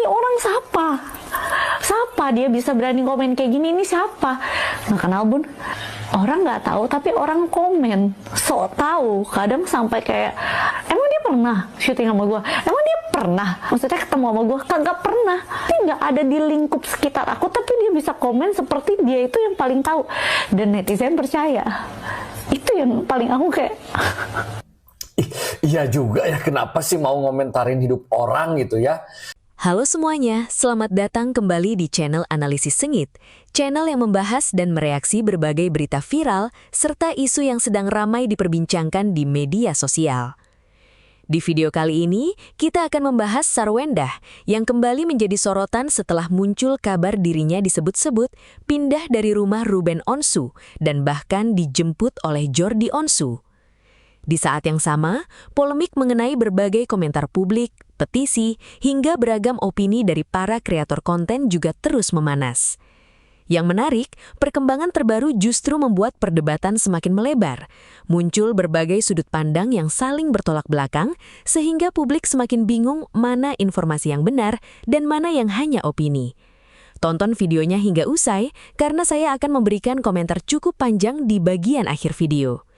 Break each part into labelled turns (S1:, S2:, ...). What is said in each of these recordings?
S1: ini orang siapa? Siapa dia bisa berani komen kayak gini? Ini siapa? Nggak kenal bun. Orang nggak tahu tapi orang komen. Sok tahu. Kadang sampai kayak, emang dia pernah syuting sama gue? Emang dia pernah? Maksudnya ketemu sama gue? Kagak pernah. Dia nggak ada di lingkup sekitar aku, tapi dia bisa komen seperti dia itu yang paling tahu. Dan netizen percaya. Itu yang paling aku kayak...
S2: Iya juga ya, kenapa sih mau ngomentarin hidup orang gitu ya?
S3: Halo semuanya, selamat datang kembali di channel Analisis Sengit, channel yang membahas dan mereaksi berbagai berita viral serta isu yang sedang ramai diperbincangkan di media sosial. Di video kali ini, kita akan membahas Sarwendah yang kembali menjadi sorotan setelah muncul kabar dirinya disebut-sebut pindah dari rumah Ruben Onsu dan bahkan dijemput oleh Jordi Onsu. Di saat yang sama, polemik mengenai berbagai komentar publik, petisi, hingga beragam opini dari para kreator konten juga terus memanas. Yang menarik, perkembangan terbaru justru membuat perdebatan semakin melebar. Muncul berbagai sudut pandang yang saling bertolak belakang, sehingga publik semakin bingung mana informasi yang benar dan mana yang hanya opini. Tonton videonya hingga usai, karena saya akan memberikan komentar cukup panjang di bagian akhir video.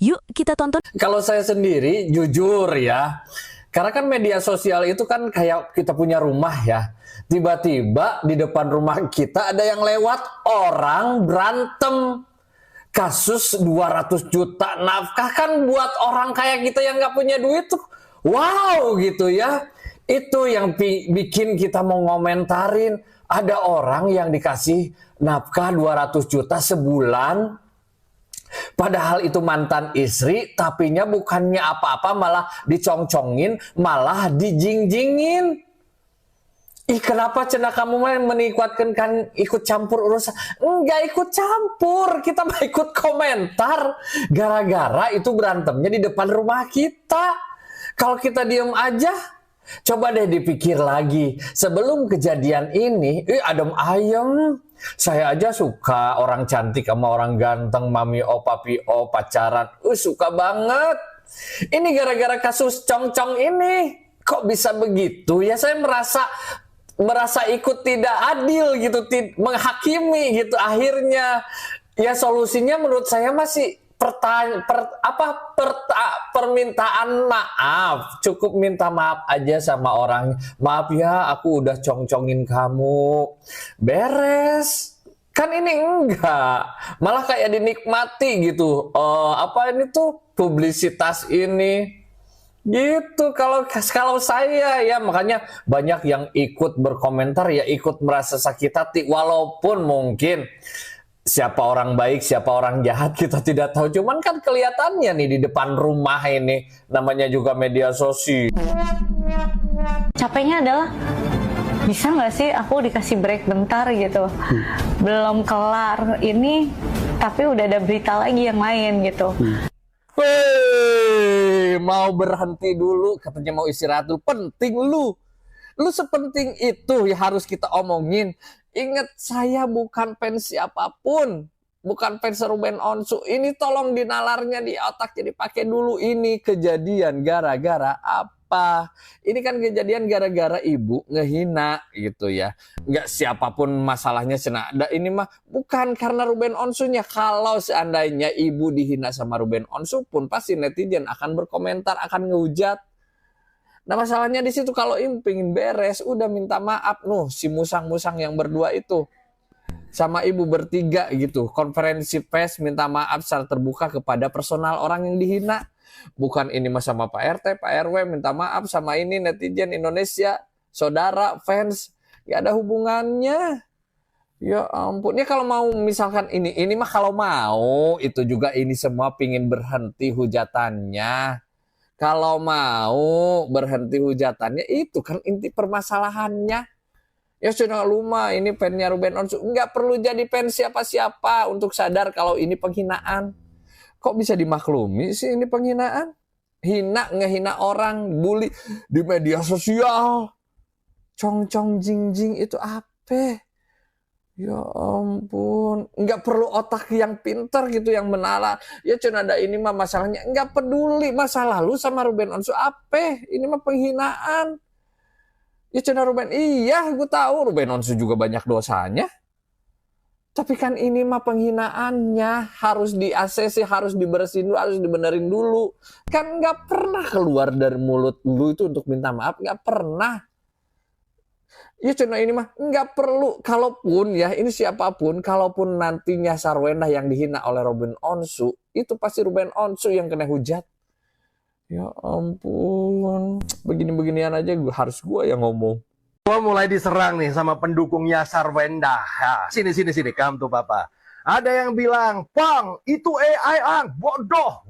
S3: Yuk kita tonton.
S2: Kalau saya sendiri jujur ya, karena kan media sosial itu kan kayak kita punya rumah ya. Tiba-tiba di depan rumah kita ada yang lewat, orang berantem. Kasus 200 juta nafkah kan buat orang kayak kita yang nggak punya duit tuh. Wow gitu ya. Itu yang bikin kita mau ngomentarin. Ada orang yang dikasih nafkah 200 juta sebulan. Padahal itu mantan istri, tapinya bukannya apa-apa malah dicongcongin, malah dijingjingin. Kenapa cenah kamu menikmatkan kan ikut campur urusan? Enggak ikut campur, kita mah ikut komentar. Gara-gara itu berantemnya di depan rumah kita. Kalau kita diem aja, coba deh dipikir lagi. Sebelum kejadian ini, adem ayem. Saya aja suka orang cantik sama orang ganteng, mami o, papi o, pacaran. Suka banget. Ini gara-gara kasus cong-cong ini. Kok bisa begitu? Ya saya merasa ikut tidak adil gitu, menghakimi gitu. Akhirnya ya solusinya menurut saya masih permintaan maaf. Cukup minta maaf aja sama orang. Maaf ya, aku udah congcongin kamu. Beres. Kan ini enggak. Malah kayak dinikmati gitu. Apa ini tuh publisitas ini. Gitu kalau saya ya, makanya banyak yang ikut berkomentar ya, ikut merasa sakit hati walaupun mungkin siapa orang baik, siapa orang jahat kita tidak tahu. Cuman kan kelihatannya nih di depan rumah ini, namanya juga media sosial.
S1: Capeknya adalah, bisa nggak sih aku dikasih break bentar gitu. Belum kelar ini, tapi udah ada berita lagi yang lain gitu.
S2: Mau berhenti dulu, katanya mau istirahat dulu. Penting lu sepenting itu ya harus kita omongin. Ingat, saya bukan fans siapapun, bukan fans Ruben Onsu. Ini tolong dinalarnya di otak, jadi pakai dulu. Ini kejadian gara-gara apa? Ini kan kejadian gara-gara ibu ngehina gitu ya. Nggak siapapun masalahnya senada. Ini mah bukan karena Ruben Onsunya. Kalau seandainya ibu dihina sama Ruben Onsu pun pasti netizen akan berkomentar, akan ngehujat. Nah masalahnya di situ, kalau pengen beres, udah minta maaf. Si musang-musang yang berdua itu sama ibu bertiga gitu, konferensi pers minta maaf secara terbuka kepada personal orang yang dihina. Bukan ini mas sama Pak RT, Pak RW minta maaf sama ini netizen Indonesia, saudara, fans, gak ada hubungannya. Ya ampun, ya kalau mau misalkan ini mah kalau mau itu juga ini semua pingin berhenti hujatannya. Kalau mau berhenti hujatannya, itu kan inti permasalahannya. Ya sudah lumah, ini fansnya Ruben Onsu. Nggak perlu jadi fans siapa-siapa untuk sadar kalau ini penghinaan. Kok bisa dimaklumi sih ini penghinaan? Ngehina orang, bully di media sosial. Cong-cong jing-jing itu apa? Ya ampun, nggak perlu otak yang pintar gitu, yang menalar. Ya cuma ada ini mah masalahnya, nggak peduli masa lalu sama Ruben Onsu apa? Ini mah penghinaan. Ya cenah Ruben, iya gue tahu Ruben Onsu juga banyak dosanya. Tapi kan ini mah penghinaannya harus di-ACC, harus dibersihin dulu, harus dibenerin dulu. Kan nggak pernah keluar dari mulut lu itu untuk minta maaf, nggak pernah. Ya cenah ini mah nggak perlu. Kalaupun ya ini siapapun, kalaupun nantinya Sarwenda yang dihina oleh Ruben Onsu, itu pasti Ruben Onsu yang kena hujat. Ya ampun, begini-beginian aja harus gue yang ngomong.
S4: Gua mulai diserang nih sama pendukungnya Sarwenda. Ya, sini, come tuh papa. Ada yang bilang, Bang, itu AI ang, bodoh.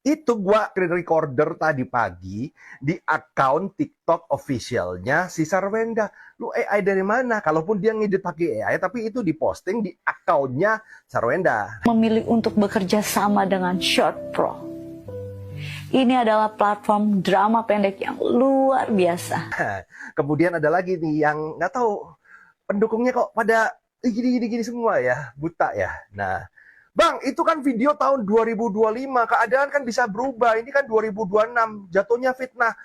S4: Itu gua recorder tadi pagi di akun TikTok officialnya si Sarwenda. Lu AI dari mana? Kalaupun dia ngedit pakai AI, tapi itu diposting di akunnya Sarwenda.
S1: Memilih untuk bekerja sama dengan Short Pro. Ini adalah platform drama pendek yang luar biasa.
S4: Kemudian ada lagi nih yang nggak tahu pendukungnya kok pada gini semua ya, buta ya. Nah, Bang, itu kan video tahun 2025, keadaan kan bisa berubah. Ini kan 2026, jatuhnya fitnah.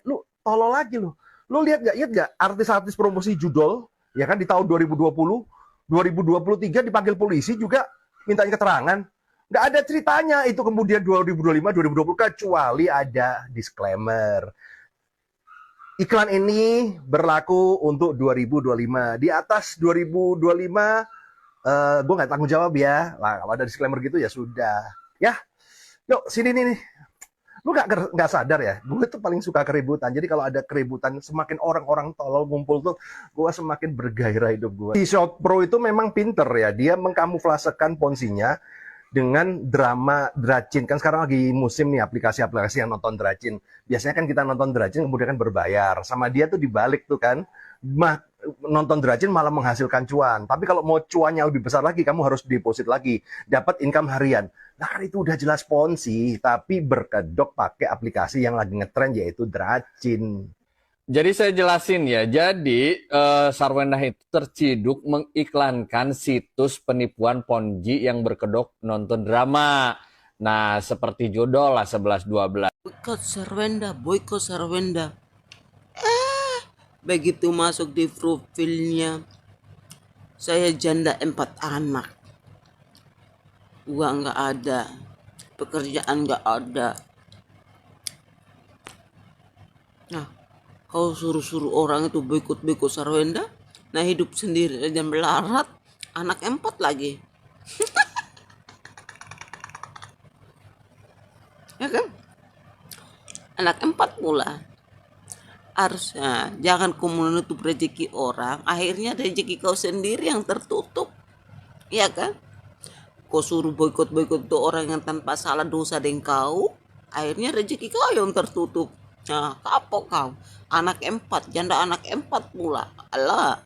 S4: Lu tolol lagi lu. Lu lihat nggak artis-artis promosi judul, ya kan di tahun 2020, 2023 dipanggil polisi juga mintain keterangan. Nggak ada ceritanya itu kemudian 2025, 2020 kecuali ada disclaimer. Iklan ini berlaku untuk 2025. Di atas 2025, gue nggak tanggung jawab ya. Lah, kalau ada disclaimer gitu ya sudah. Ya, yuk sini nih. Lu nggak sadar ya? Gue tuh paling suka keributan. Jadi kalau ada keributan, semakin orang-orang tolol ngumpul tuh, gue semakin bergairah hidup gue. Si Short Pro itu memang pinter ya. Dia mengkamuflasekan ponsinya dengan drama Dracin. Kan sekarang lagi musim nih aplikasi-aplikasi yang nonton Dracin. Biasanya kan kita nonton Dracin kemudian kan berbayar. Sama dia tuh dibalik tuh kan. Nonton Dracin malah menghasilkan cuan. Tapi kalau mau cuannya lebih besar lagi, kamu harus deposit lagi. Dapat income harian. Nah kan itu udah jelas ponzi. Tapi berkedok pakai aplikasi yang lagi ngetrend yaitu Dracin.
S2: Jadi saya jelasin ya, jadi Sarwenda itu terciduk mengiklankan situs penipuan Ponzi yang berkedok nonton drama. Nah, seperti judul lah 11-12.
S5: Boykot Sarwenda. Begitu masuk di profilnya, saya janda 4 anak. Uang nggak ada, pekerjaan nggak ada. Nah, kau suruh-suruh orang itu boikot Sarwenda, nah hidup sendiri aja melarat, anak 4 lagi. Ya kan? Anak 4 pula. Harusnya jangan kau menutup rezeki orang, akhirnya rezeki kau sendiri yang tertutup. Ya kan? Kau suruh boikot tuh orang yang tanpa salah dosa dengan kau, akhirnya rezeki kau yang tertutup. Nah, kapok kau. Anak 4, janda anak 4 pula. Alah.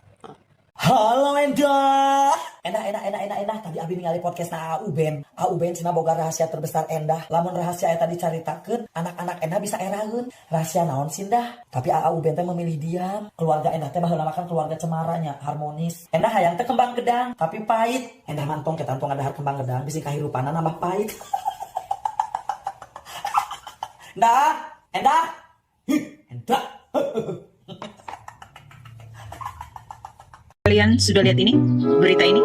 S6: Halo Endah. Endah. Tadi abi ningali podcast na Auben cina boga rahasia terbesar Endah. Lamun rahasia eta dicaritakeun, anak-anak Endah bisa eraheun. Rahasia naon sih Endah? Tapi Auben teh memilih diam. Keluarga Endah teh baheula makan keluarga cemaranya, harmonis. Endah hayang teh kembang gedang, tapi pahit. Endah mantong ketantong ada kembang gedang, bisi kahirupanna nambah pahit. Endah.
S7: Kalian sudah lihat ini? Berita ini?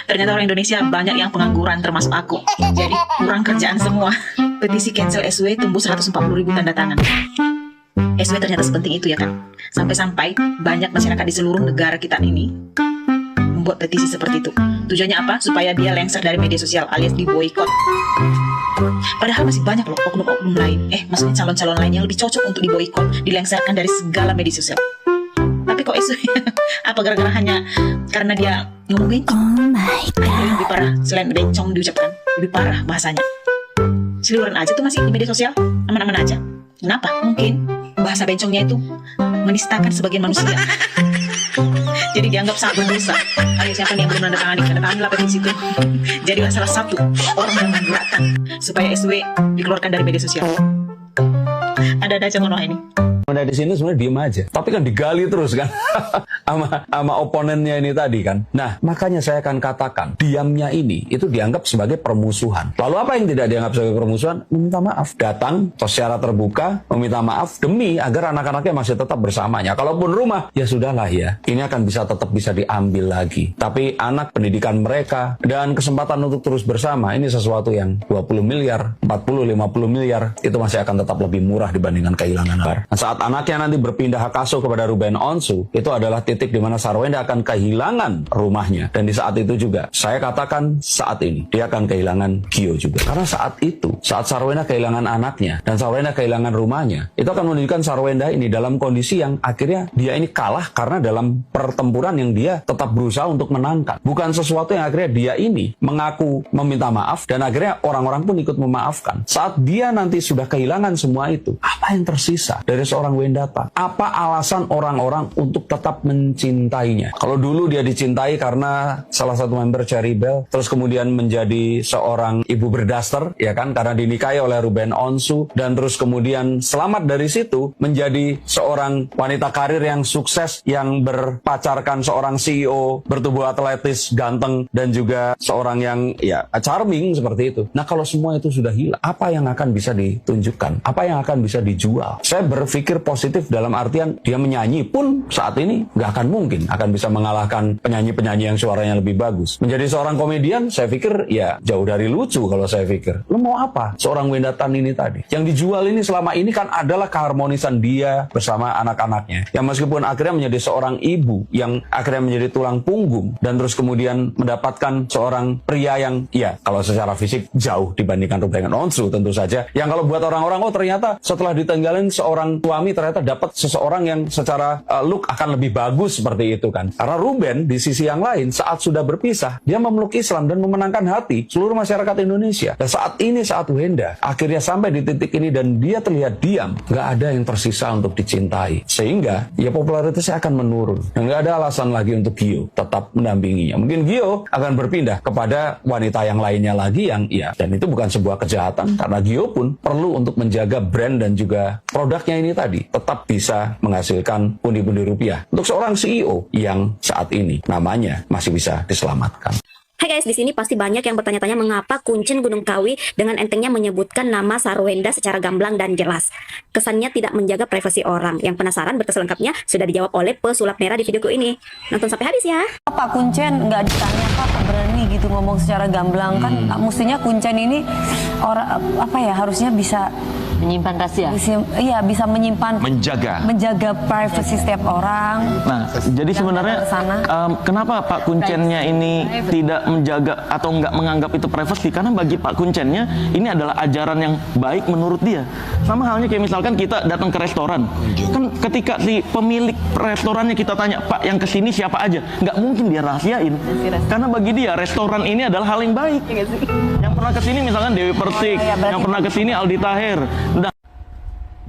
S7: Ternyata orang Indonesia banyak yang pengangguran termasuk aku. Jadi kurang kerjaan semua. Petisi cancel SW tembus 140.000 tanda tangan. SW ternyata sepenting itu ya kan? Sampai-sampai banyak masyarakat di seluruh negara kita ini membuat petisi seperti itu. Tujuannya apa? Supaya dia lengser dari media sosial alias di boykot. Padahal masih banyak loh oknum-oknum lain. Maksudnya calon-calon lain yang lebih cocok untuk diboykot, dilengsarkan dari segala media sosial. Tapi kok SW? Apa gara-gara hanya karena dia ngomong bencong? Oh my god. Yang lebih parah selain bencong diucapkan, lebih parah bahasanya. Seliweran aja tuh masih di media sosial, aman-aman aja. Kenapa? Mungkin bahasa bencongnya itu menistakan sebagian manusia. Jadi dianggap sangat berdosa. Ayo siapa nih yang belum menandatanganilah petisi itu. Jadilah salah satu orang yang menggerakkan supaya SW dikeluarkan dari media sosial. Ada aja ngono ini.
S8: Udah di sini sebenarnya diem aja, tapi kan digali terus kan sama oponennya ini tadi kan. Nah, makanya saya akan katakan diamnya ini itu dianggap sebagai permusuhan. Lalu apa yang tidak dianggap sebagai permusuhan? Meminta maaf, datang secara terbuka meminta maaf demi agar anak-anaknya masih tetap bersamanya. Kalaupun rumah, ya sudahlah ya, ini akan tetap bisa diambil lagi. Tapi anak, pendidikan mereka dan kesempatan untuk terus bersama, ini sesuatu yang 20 miliar, 40, 50 miliar itu masih akan tetap lebih murah dibandingkan kehilangan Bar. Nah, saat anaknya nanti berpindah hak asuh kepada Ruben Onsu, itu adalah titik di mana Sarwenda akan kehilangan rumahnya. Dan di saat itu juga, saya katakan saat ini, dia akan kehilangan Gio juga. Karena saat itu, saat Sarwenda kehilangan anaknya, dan Sarwenda kehilangan rumahnya, itu akan menunjukkan Sarwenda ini dalam kondisi yang akhirnya dia ini kalah karena dalam pertempuran yang dia tetap berusaha untuk menangkan. Bukan sesuatu yang akhirnya dia ini mengaku meminta maaf, dan akhirnya orang-orang pun ikut memaafkan. Saat dia nanti sudah kehilangan semua itu, apa yang tersisa dari seorang Wendata? Apa alasan orang-orang untuk tetap mencintainya? Kalau dulu dia dicintai karena salah satu member Cherry Bell, terus kemudian menjadi seorang ibu berdaster, ya kan, karena dinikahi oleh Ruben Onsu, dan terus kemudian selamat dari situ menjadi seorang wanita karir yang sukses, yang berpacarkan seorang CEO, bertubuh atletis, ganteng, dan juga seorang yang ya charming seperti itu. Nah, kalau semua itu sudah hilang, apa yang akan bisa ditunjukkan? Apa yang akan bisa dijual? Saya berpikir positif dalam artian dia menyanyi pun saat ini nggak akan mungkin akan bisa mengalahkan penyanyi-penyanyi yang suaranya lebih bagus. Menjadi seorang komedian, saya pikir ya jauh dari lucu kalau saya pikir. Lo mau apa? Seorang Wendatan ini tadi. Yang dijual ini selama ini kan adalah keharmonisan dia bersama anak-anaknya. Yang meskipun akhirnya menjadi seorang ibu, yang akhirnya menjadi tulang punggung, dan terus kemudian mendapatkan seorang pria yang ya kalau secara fisik jauh dibandingkan Ruben Onsu tentu saja. Yang kalau buat orang-orang, oh ternyata setelah ditinggalin seorang suami ternyata dapat seseorang yang secara look akan lebih bagus seperti itu kan. Karena Ruben di sisi yang lain saat sudah berpisah, dia memeluk Islam dan memenangkan hati seluruh masyarakat Indonesia. Dan saat ini, saat Wenda akhirnya sampai di titik ini dan dia terlihat diam, nggak ada yang tersisa untuk dicintai. Sehingga ya popularitasnya akan menurun. Dan nggak ada alasan lagi untuk Gio tetap mendampinginya. Mungkin Gio akan berpindah kepada wanita yang lainnya lagi yang ya, dan itu bukan sebuah kejahatan karena Gio pun perlu untuk menjaga brand dan juga produknya ini tadi tetap bisa menghasilkan pundi-pundi rupiah untuk seorang CEO yang saat ini namanya masih bisa diselamatkan.
S9: Hai guys, di sini pasti banyak yang bertanya-tanya mengapa Kuncen Gunung Kawi dengan entengnya menyebutkan nama Sarwenda secara gamblang dan jelas. Kesannya tidak menjaga privasi orang. Yang penasaran berkas lengkapnya sudah dijawab oleh pesulap merah di videoku ini. Nonton sampai habis ya.
S10: Pak Kuncen nggak ditanya apa berani gitu ngomong secara gamblang kan? Mestinya Kuncen ini orang apa ya harusnya bisa
S11: menyimpan rahasia.
S10: Iya, bisa menyimpan, menjaga privasi setiap orang.
S12: Nah, jadi sebenarnya kenapa Pak Kuncennya ini tidak menjaga atau nggak menganggap itu privacy? Karena bagi Pak Kuncennya ini adalah ajaran yang baik menurut dia. Sama halnya kayak misalkan kita datang ke restoran, kan ketika si pemilik restorannya kita tanya, Pak yang kesini siapa aja? Nggak mungkin dia rahasiain. Karena bagi dia restoran ini adalah hal yang baik. Yang pernah kesini misalkan Dewi Persik, yang pernah kesini Aldi Taher.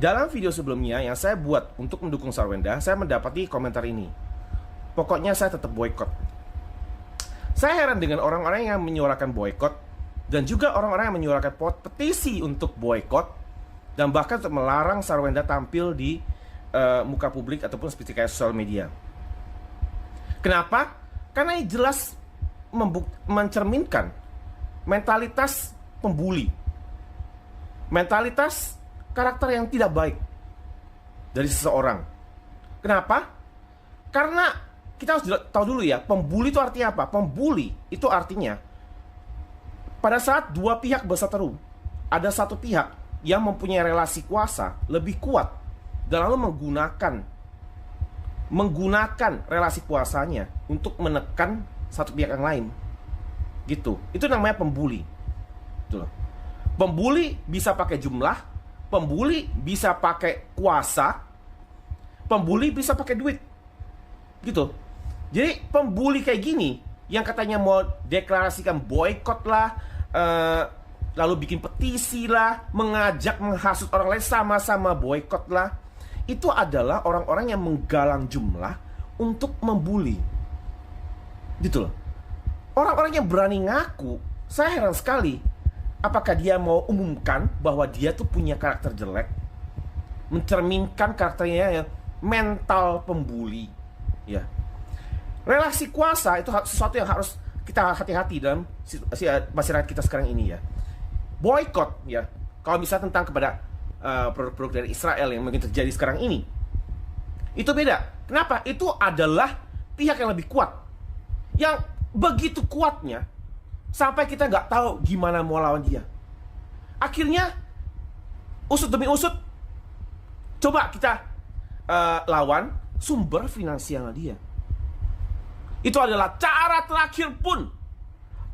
S4: Dalam video sebelumnya yang saya buat untuk mendukung Sarwenda, saya mendapati komentar ini. Pokoknya saya tetap boykot. Saya heran dengan orang-orang yang menyuarakan boykot dan juga orang-orang yang menyuarakan petisi untuk boykot dan bahkan untuk melarang Sarwenda tampil di muka publik ataupun seperti kayak sosial media. Kenapa? Karena ini jelas mencerminkan mentalitas pembuli, mentalitas karakter yang tidak baik dari seseorang. Kenapa? Karena kita harus tahu dulu ya, pembuli itu artinya apa? Pembuli itu artinya pada saat dua pihak berseteru, ada satu pihak yang mempunyai relasi kuasa lebih kuat dan lalu menggunakan relasi kuasanya untuk menekan satu pihak yang lain. Gitu. Itu namanya pembuli. Gitu loh. Pembuli bisa pakai jumlah, pembuli bisa pakai kuasa, pembuli bisa pakai duit. Gitu. Jadi pembuli kayak gini yang katanya mau deklarasikan boykot lah, lalu bikin petisi lah, mengajak menghasut orang lain sama-sama boykot lah, itu adalah orang-orang yang menggalang jumlah untuk membuli. Gitu loh. Orang-orang yang berani ngaku, saya heran sekali. Apakah dia mau umumkan bahwa dia tuh punya karakter jelek? mencerminkan karakternya yang mental pembuli. Ya, relasi kuasa itu sesuatu yang harus kita hati-hati dalam masyarakat kita sekarang ini ya. Boykot ya, kalau misalnya tentang kepada produk-produk dari Israel yang mungkin terjadi sekarang ini, itu beda. Kenapa? Itu adalah pihak yang lebih kuat, yang begitu kuatnya sampai kita nggak tahu gimana mau lawan dia. Akhirnya usut demi usut, coba kita lawan sumber finansial dia. Itu adalah cara terakhir pun,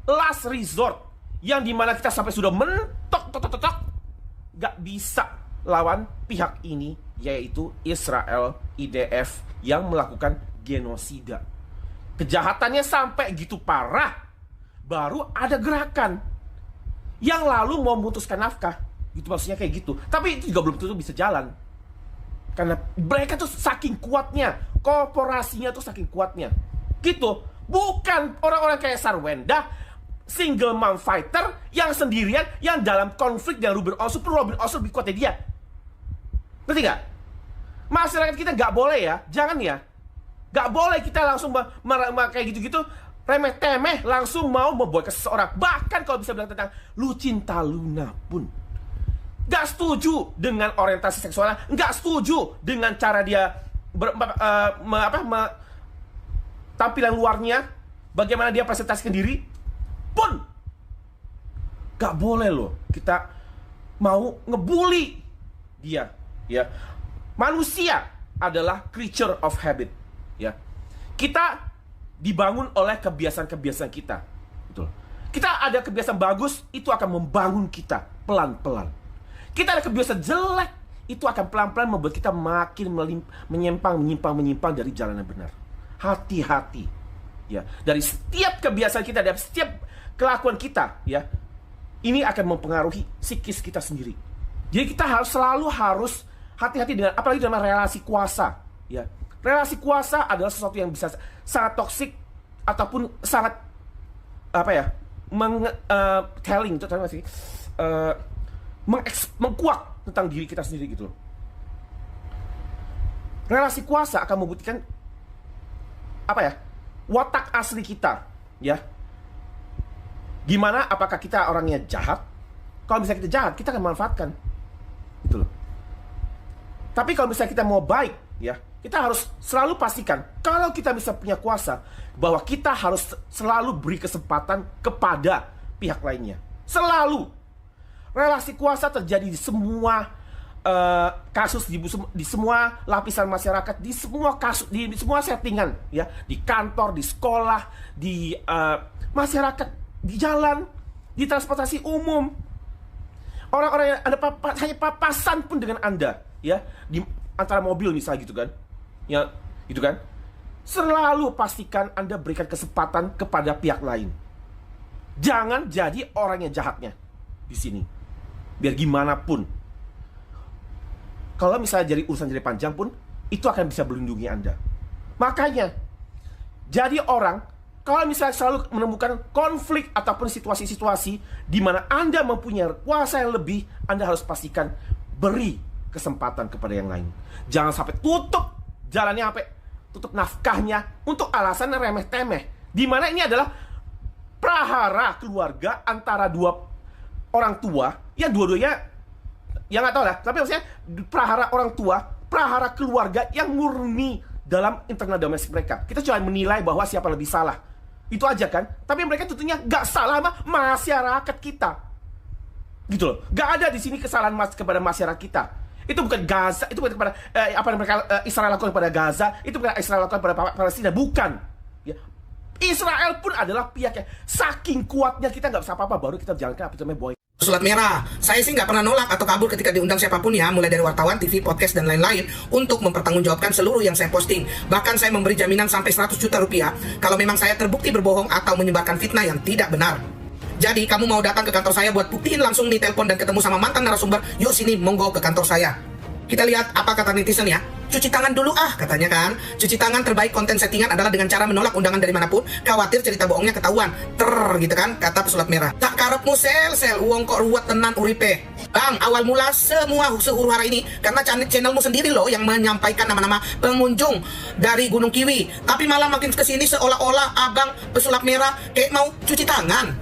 S4: last resort, yang dimana kita sampai sudah mentok, gak bisa lawan pihak ini, yaitu Israel, IDF, yang melakukan genosida. Kejahatannya sampai gitu parah, baru ada gerakan yang lalu mau memutuskan nafkah. Gitu maksudnya kayak gitu. Tapi itu juga belum tentu bisa jalan. Karena mereka tuh saking kuatnya, korporasinya tuh saking kuatnya. Gitu. Bukan orang-orang kayak Sarwenda, single mom fighter yang sendirian, yang dalam konflik dengan Ruben Onsu, perlu Ruben Onsu lebih kuat dari dia. Ngerti gak? Masyarakat kita gak boleh ya, jangan ya. Gak boleh kita langsung kayak gitu-gitu, remeh-temeh, langsung mau memboykot seseorang. Bahkan kalau bisa bilang tentang Lucinta Luna pun gak setuju dengan orientasi seksualnya, gak setuju dengan cara dia tampilan luarnya, bagaimana dia presentasikan diri pun gak boleh loh kita mau ngebully dia ya. Manusia adalah creature of habit ya. Kita dibangun oleh kebiasaan-kebiasaan kita. Betul. Kita ada kebiasaan bagus, itu akan membangun kita pelan-pelan. Kita ada kebiasaan jelek, itu akan pelan-pelan membuat kita makin menyimpang dari jalan yang benar. Hati-hati ya. Dari setiap kebiasaan kita, dari setiap kelakuan kita ya, ini akan mempengaruhi psikis kita sendiri. Jadi kita selalu harus hati-hati dengan, apalagi dalam relasi kuasa ya. Relasi kuasa adalah sesuatu yang bisa sangat toksik ataupun sangat telling itu masih mengkuak tentang diri kita sendiri gitu. Relasi kuasa akan membuktikan watak asli kita ya. Gimana, apakah kita orangnya jahat? Kalau misalnya kita jahat, kita akan manfaatkan gitu loh. Tapi kalau misalnya kita mau baik ya, kita harus selalu pastikan kalau kita bisa punya kuasa, bahwa kita harus selalu beri kesempatan kepada pihak lainnya. Selalu. Relasi kuasa terjadi di semua kasus, di semua lapisan masyarakat, di semua kasus, di semua settingan ya, di kantor, di sekolah, di masyarakat, di jalan, di transportasi umum. Orang-orang yang Anda hanya papasan pun dengan Anda ya, di antara mobil misalnya gitu kan. Ya, gitu kan? Selalu pastikan Anda berikan kesempatan kepada pihak lain. Jangan jadi orang yang jahatnya di sini. Biar gimana pun, kalau misalnya jadi urusan jadi panjang pun, itu akan bisa melindungi Anda. Makanya, jadi orang, kalau misalnya selalu menemukan konflik ataupun situasi-situasi di mana Anda mempunyai kuasa yang lebih, Anda harus pastikan beri kesempatan kepada yang lain. Jangan sampai tutup jalannya, sampai tutup nafkahnya untuk alasan remeh-temeh. Di mana ini adalah prahara keluarga antara dua orang tua yang dua-duanya, ya nggak tahu lah, tapi maksudnya prahara orang tua, prahara keluarga yang murni dalam internal domestik mereka. Kita cuma menilai bahwa siapa lebih salah, itu aja kan. Tapi mereka tentunya nggak salah sama masyarakat kita, gitu loh. Nggak ada di sini kesalahan kepada masyarakat kita. Itu bukan Gaza, itu bukan kepada apa yang mereka Israel lakukan kepada Gaza, itu bukan Israel lakukan kepada Palestina, bukan. Ya. Israel pun adalah pihak yang saking kuatnya, kita nggak bisa apa-apa, baru kita jalankan apa itu namanya boy.
S11: Surat merah. Saya sih nggak pernah nolak atau kabur ketika diundang siapapun ya, mulai dari wartawan, TV, podcast, dan lain-lain, untuk mempertanggungjawabkan seluruh yang saya posting. Bahkan saya memberi jaminan sampai 100 juta rupiah kalau memang saya terbukti berbohong atau menyebarkan fitnah yang tidak benar. Jadi kamu mau datang ke kantor saya buat buktiin langsung di telepon dan ketemu sama mantan narasumber, yuk sini, monggo ke kantor saya. Kita lihat apa kata netizen ya. cuci tangan dulu katanya kan. Cuci tangan terbaik konten settingan adalah dengan cara menolak undangan dari manapun, khawatir cerita bohongnya ketahuan. Gitu kan, kata pesulap merah. Tak karepmu sel uang kok ruwet tenan uripe. Bang, awal mula semua huru-hara ini karena channelmu sendiri loh yang menyampaikan nama-nama pengunjung dari Gunung Kiwi. Tapi malah makin kesini seolah-olah abang pesulap merah kayak mau cuci tangan.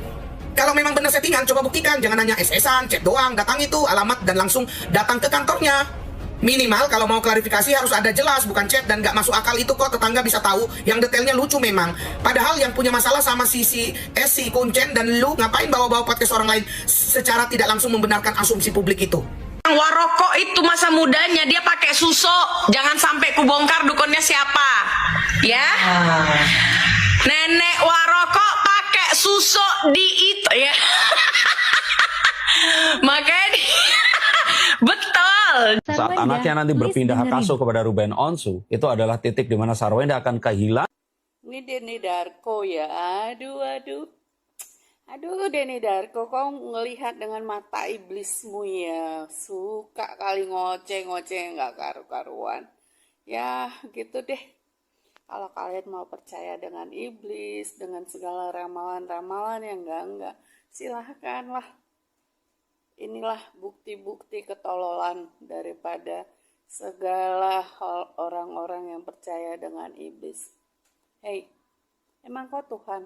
S11: Kalau memang benar settingan, coba buktikan. Jangan hanya SS-an, chat doang, datang itu alamat dan langsung datang ke kantornya. Minimal kalau mau klarifikasi harus ada jelas, bukan chat dan gak masuk akal itu kok tetangga bisa tahu. Yang detailnya lucu memang. Padahal yang punya masalah sama si Kuncen dan lu ngapain bawa-bawa podcast orang lain secara tidak langsung membenarkan asumsi publik itu.
S13: Waroko itu masa mudanya dia pakai suso. Jangan sampai kubongkar dukunnya siapa. Ya. Nenek Waroko pakai suso di itu ya. Makanya betul.
S8: Saat anaknya nanti berpindah kasus kepada Ruben Onsu, itu adalah titik di mana Sarwenda akan kehilangan.
S14: Ini Denny Darko ya, aduh Denny Darko, kau ngelihat dengan mata iblismu ya, suka kali ngoceh-ngoceh nggak karu-karuan. Ya gitu deh, kalau kalian mau percaya dengan iblis, dengan segala ramalan-ramalan yang enggak, silahkan lah. Inilah bukti-bukti ketololan daripada segala orang-orang yang percaya dengan iblis. Hei, emang kau Tuhan?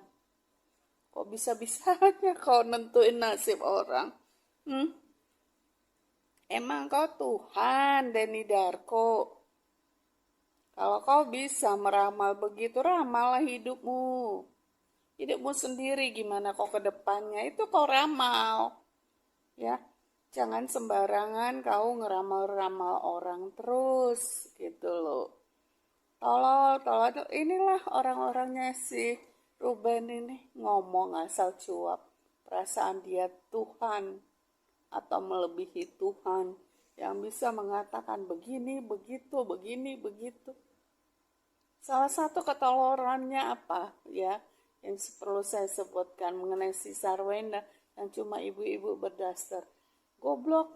S14: Kok bisa-bisanya kau nentuin nasib orang? Emang kau Tuhan, Denny Darko? Kalau kau bisa meramal begitu, ramallah hidupmu. Hidupmu sendiri gimana kau ke depannya, itu kau ramal. Ya, jangan sembarangan kau ngeramal-ramal orang terus gitu loh. Tolol, inilah orang-orangnya si Ruben ini ngomong asal cuap. Perasaan dia Tuhan atau melebihi Tuhan yang bisa mengatakan begini, begitu, begini, begitu. Salah satu ketololannya apa ya yang perlu saya sebutkan mengenai si Sarwenda yang cuma ibu-ibu berdaster. Goblok.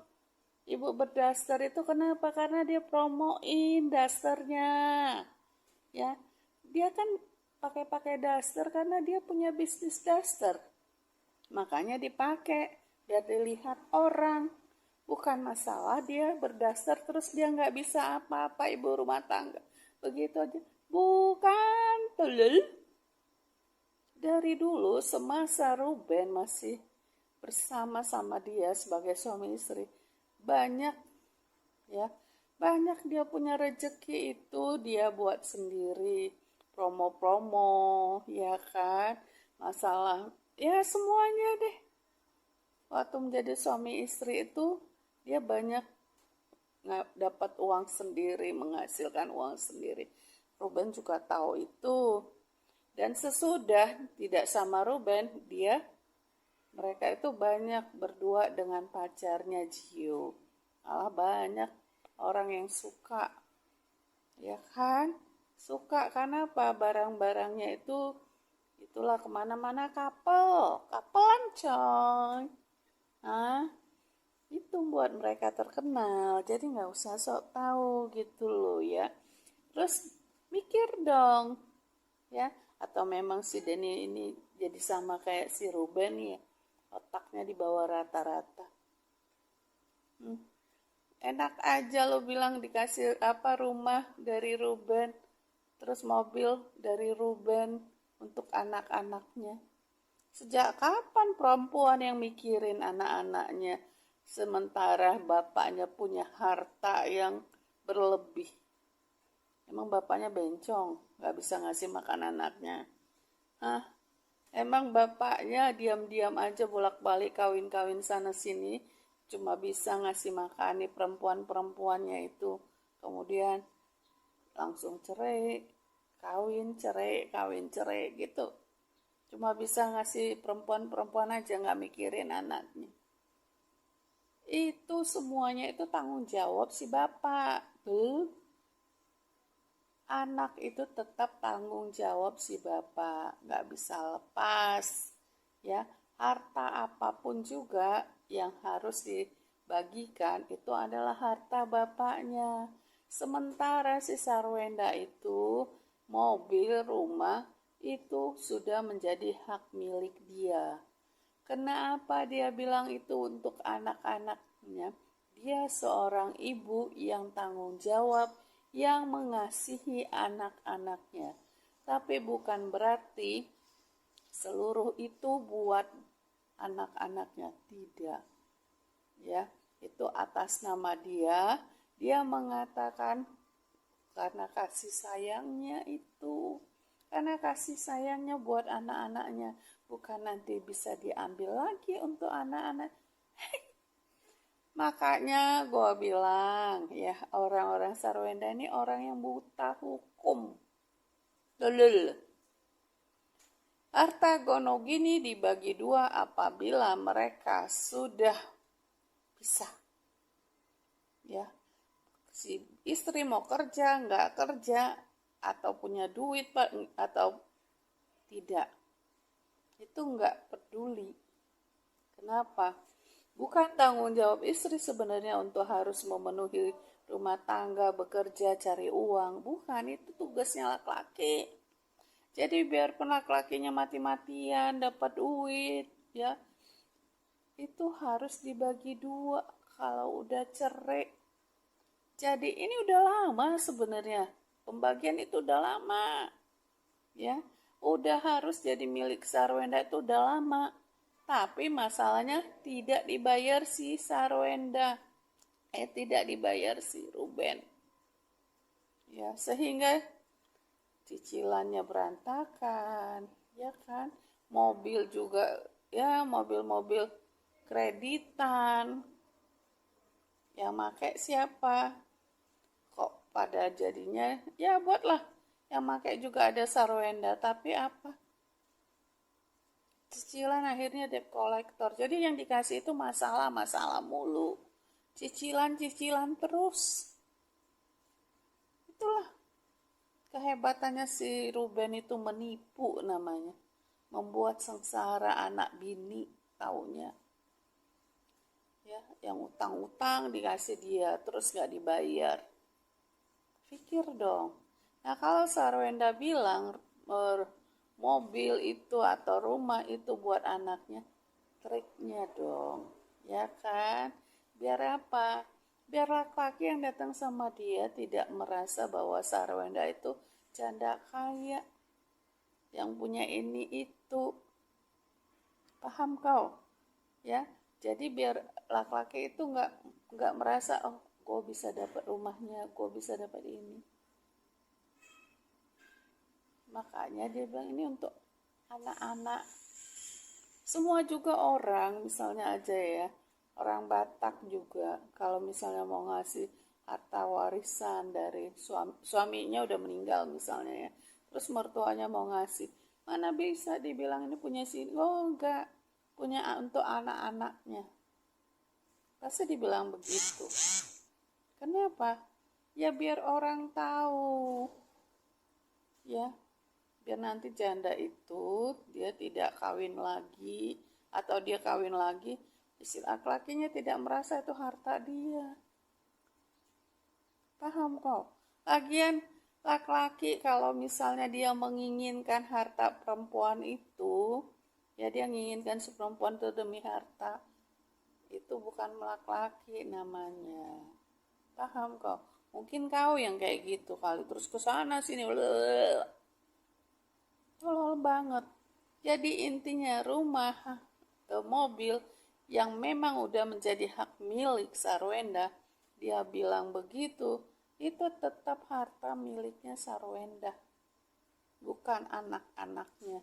S14: Ibu berdaster itu kenapa? Karena dia promoin dasternya. Ya, dia kan pakai daster karena dia punya bisnis daster. Makanya dipakai biar dilihat orang. Bukan masalah dia berdaster terus dia nggak bisa apa-apa ibu rumah tangga. Begitu aja. Bukan, tolol. Dari dulu semasa Ruben masih bersama-sama dia sebagai suami istri, banyak dia punya rezeki itu dia buat sendiri, promo-promo, ya kan, masalah, ya semuanya deh. Waktu menjadi suami istri itu dia banyak dapat uang sendiri, menghasilkan uang sendiri. Ruben juga tahu itu, dan sesudah tidak sama Ruben, mereka itu banyak berdua dengan pacarnya Gio. Malah banyak orang yang suka. Ya kan? Suka karena apa? Barang-barangnya itulah kemana-mana kapelan coy. Itu buat mereka terkenal. Jadi nggak usah sok tahu gitu loh ya. Terus mikir dong. Ya, atau memang si Denny ini jadi sama kayak si Ruben ya. Otaknya di bawah rata-rata. Enak aja lo bilang dikasih rumah dari Ruben, terus mobil dari Ruben untuk anak-anaknya. Sejak kapan perempuan yang mikirin anak-anaknya, sementara bapaknya punya harta yang berlebih? Emang bapaknya bencong, gak bisa ngasih makan anaknya? Emang bapaknya diam-diam aja bolak-balik kawin-kawin sana-sini, cuma bisa ngasih makan nih perempuan-perempuannya itu. Kemudian langsung cerai, kawin cerai gitu. Cuma bisa ngasih perempuan-perempuan aja, nggak mikirin anaknya. Itu semuanya itu tanggung jawab si bapak. Anak itu tetap tanggung jawab si bapak, nggak bisa lepas. Ya, harta apapun juga yang harus dibagikan itu adalah harta bapaknya. Sementara si Sarwenda itu mobil, rumah itu sudah menjadi hak milik dia. Kenapa dia bilang itu untuk anak-anaknya? Dia seorang ibu yang tanggung jawab, yang mengasihi anak-anaknya. Tapi bukan berarti seluruh itu buat anak-anaknya, tidak. Ya, itu atas nama dia. Dia mengatakan karena kasih sayangnya itu, karena kasih sayangnya buat anak-anaknya, bukan nanti bisa diambil lagi untuk anak-anak. Makanya gue bilang ya, orang-orang Sarwenda ini orang yang buta hukum. Lulul. Harta gono gini dibagi dua apabila mereka sudah pisah. Ya, si istri mau kerja, nggak kerja, atau punya duit atau tidak, itu nggak peduli. Kenapa? Bukan tanggung jawab istri sebenarnya untuk harus memenuhi rumah tangga, bekerja, cari uang. Bukan, itu tugasnya laki-laki. Jadi biarpun laki-lakinya mati-matian dapat duit, ya, itu harus dibagi dua kalau udah cerai. Jadi ini udah lama sebenarnya. Pembagian itu udah lama. Ya, udah harus jadi milik Sarwenda itu udah lama. Tapi masalahnya tidak dibayar si Sarwenda. Tidak dibayar si Ruben. Ya, sehingga cicilannya berantakan, ya kan? Mobil juga, ya, mobil-mobil kreditan. Yang make siapa? Kok pada jadinya, ya buatlah. Yang make juga ada Sarwenda, tapi apa? Cicilan akhirnya debt collector. Jadi yang dikasih itu masalah-masalah mulu. Cicilan-cicilan terus. Itulah kehebatannya si Ruben itu, menipu namanya. Membuat sengsara anak bini, taunya. Ya, yang utang-utang dikasih dia, terus gak dibayar. Pikir dong. Nah, kalau Sarwenda bilang mobil itu atau rumah itu buat anaknya, triknya dong, ya kan? Biar apa? Biar laki-laki yang datang sama dia tidak merasa bahwa Sarwenda itu janda kaya, yang punya ini itu. Paham kau? Ya, jadi biar laki-laki itu nggak merasa, oh, gue bisa dapat rumahnya, gue bisa dapat ini. Makanya dia bilang ini untuk anak-anak. Semua juga orang, misalnya aja ya, orang Batak juga, kalau misalnya mau ngasih harta warisan dari suaminya udah meninggal misalnya ya, terus mertuanya mau ngasih, mana bisa dibilang ini punya si, oh enggak, punya untuk anak-anaknya. Pasti dibilang begitu. Kenapa? Ya biar orang tahu. Ya, biar nanti janda itu dia tidak kawin lagi, atau dia kawin lagi, si laki-lakinya tidak merasa itu harta dia. Paham kok? Lagian laki-laki kalau misalnya dia menginginkan harta perempuan itu, ya dia menginginkan si perempuan itu demi harta, itu bukan laki-laki namanya. Paham kok? Mungkin kau yang kayak gitu kali, terus ke sana sini, tolol banget. Jadi intinya rumah, mobil yang memang udah menjadi hak milik Sarwenda, dia bilang begitu, itu tetap harta miliknya Sarwenda, bukan anak-anaknya,